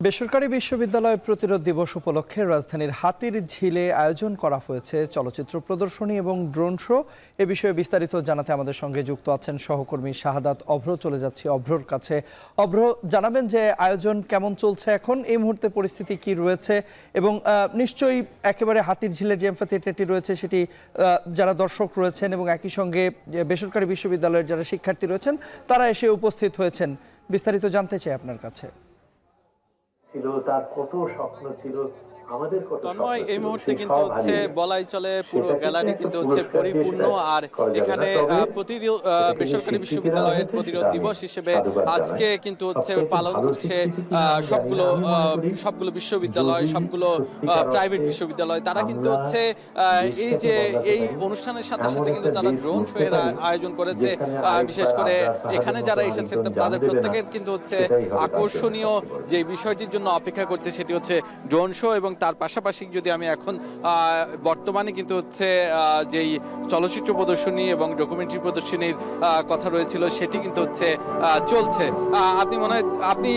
বেসরকারি বিশ্ববিদ্যালয় প্রতিরোধ দিবস উপলক্ষে রাজধানীর হাতির ঝিলে আয়োজন করা হয়েছে চলচ্চিত্র প্রদর্শনী এবং ড্রোন শো। এ বিষয়ে বিস্তারিত জানাতে আমাদের সঙ্গে যুক্ত আছেন সহকর্মী শাহাদাত অভ্র। চলে যাচ্ছি অভ্রর কাছে। অভ্র, জানাবেন যে আয়োজন কেমন চলছে এখন, এই মুহূর্তে পরিস্থিতি কি রয়েছে, এবং নিশ্চয়ই একেবারে হাতির ঝিলের যে এমফিথিয়েটারটি রয়েছে সেটি যারা দর্শক রয়েছেন এবং একই সঙ্গে বেসরকারি বিশ্ববিদ্যালয়ের যারা শিক্ষার্থী রয়েছেন তারা এসে উপস্থিত হয়েছেন। বিস্তারিত জানতে চাই আপনার কাছে। ছিল তার কত স্বপ্ন ছিল, আমাদের কত স্বপ্ন ছিল। এই মুহূর্তে কিন্তু হচ্ছে বলাই চলে পুরো গ্যালারি কিন্তু হচ্ছে পরিপূর্ণ। আর এখানে বেসরকারি বিশ্ববিদ্যালয়ের প্রতিরোধ দিবস হিসেবে আজকে কিন্তু হচ্ছে পালন করছে সবগুলো বিশ্ববিদ্যালয়, সবগুলো প্রাইভেট বিশ্ববিদ্যালয়। তারা কিন্তু হচ্ছে এই অনুষ্ঠানের সাথে সাথে কিন্তু তারা ড্রোন শো এর আয়োজন করেছে। বিশেষ করে এখানে যারা এসেছে তাদের প্রত্যেকের কিন্তু হচ্ছে আকর্ষণীয় যে বিষয়টির জন্য অপেক্ষা করছে সেটি হচ্ছে ড্রোন শো। এবং তার পাশাপাশি যদি আমি এখন বর্তমানে কিন্তু হচ্ছে যেই চলচ্চিত্র প্রদর্শনী এবং ডকুমেন্টারি প্রদর্শনীর কথা রয়েছিল সেটি কিন্তু হচ্ছে চলছে। আপনি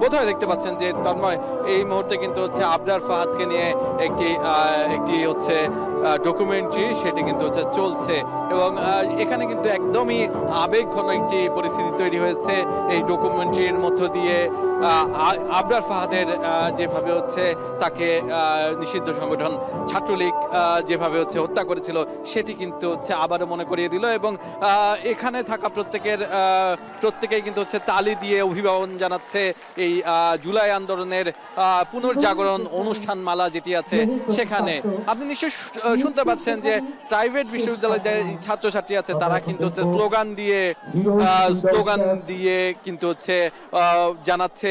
বোধহয় দেখতে পাচ্ছেন যে তন্ময় এই মুহূর্তে কিন্তু হচ্ছে আবরার ফাহাদকে নিয়ে একটি হচ্ছে ডকুমেন্টারি সেটি কিন্তু হচ্ছে চলছে। এবং এখানে কিন্তু একদমই আবেগঘন একটি পরিস্থিতি তৈরি হয়েছে এই ডকুমেন্টারির মধ্য দিয়ে। আবরার ফাহাদের যেভাবে হচ্ছে তাকে নিষিদ্ধ সংগঠন ছাত্রলীগ যেভাবে হচ্ছে হত্যা করেছিল সেটি কিন্তু হচ্ছে আবারও মনে করিয়ে দিল। এবং এখানে থাকা প্রত্যেকেই কিন্তু হচ্ছে তালি দিয়ে অভিবাদন জানাচ্ছে এই জুলাই আন্দোলনের পুনর্জাগরণ অনুষ্ঠান মালা যেটি আছে সেখানে। আপনি নিশ্চয়ই শুনতে পাচ্ছেন যে প্রাইভেট বিশ্ববিদ্যালয়ের যে ছাত্রছাত্রী আছে তারা কিন্তু হচ্ছে স্লোগান দিয়ে কিন্তু হচ্ছে জানাচ্ছে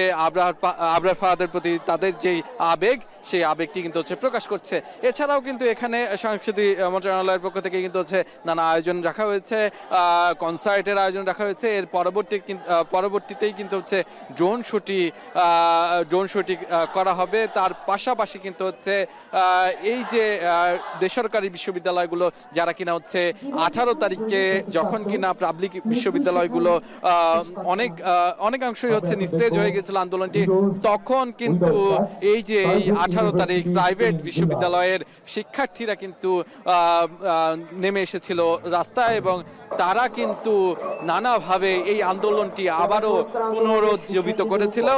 আবরার ফাহাদের প্রতি তাদের যেই আবেগ, সেই আবেগটি কিন্তু হচ্ছে প্রকাশ করছে। এছাড়াও কিন্তু এখানে সাংস্কৃতিক মন্ত্রণালয়ের পক্ষ থেকে কিন্তু হচ্ছে নানা আয়োজন রাখা হয়েছে, কনসার্টের আয়োজন রাখা হয়েছে। এর পরবর্তীতেই কিন্তু হচ্ছে ড্রোন শুটি করা হবে। তার পাশাপাশি কিন্তু হচ্ছে এই যে বেসরকারি বিশ্ববিদ্যালয়গুলো যারা কিনা হচ্ছে 18 তারিখে যখন কিনা পাবলিক বিশ্ববিদ্যালয়গুলো অনেকাংশই হচ্ছে নিস্তেজ হয়ে গেছিল আন্দোলনটি, তখন কিন্তু এই যে 18 তারিখ প্রাইভেট বিশ্ববিদ্যালয়ের শিক্ষার্থীরা কিন্তু নেমে এসেছিল রাস্তায় এবং তারা কিন্তু নানাভাবে এই আন্দোলনটি আবারও পুনরুজ্জীবিত করেছিল।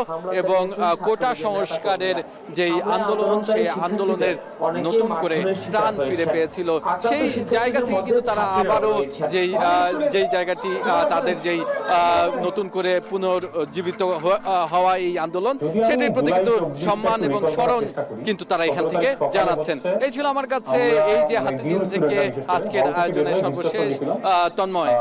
এবং কোটা সংস্কারের যেই আন্দোলন, সেই আন্দোলনের নতুন করে প্রাণ ফিরে পেয়েছিল। সেই জায়গা থেকে কিন্তু তারা আবারও যেই জায়গাটি তাদের যেই নতুন করে পুনর্জীবিত হওয়া এই আন্দোলন, সেটির প্রতি কিন্তু সম্মান এবং স্মরণ কিন্তু তারা এখান থেকে জানাচ্ছেন। এই ছিল আমার কাছে এই যে হাতিঝিল থেকে আজকের আয়োজনের সর্বশেষ। তন্ময়,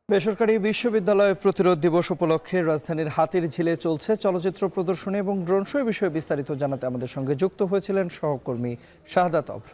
বেসরকারি বিশ্ববিদ্যালয় প্রতিরোধ দিবস উপলক্ষে রাজধানীর হাতির ঝিলে চলছে চলচ্চিত্র প্রদর্শনী এবং ড্রোন শো। বিষয়ে বিস্তারিত জানাতে আমাদের সঙ্গে যুক্ত হয়েছিলেন সহকর্মী শাহাদাত অভ্র।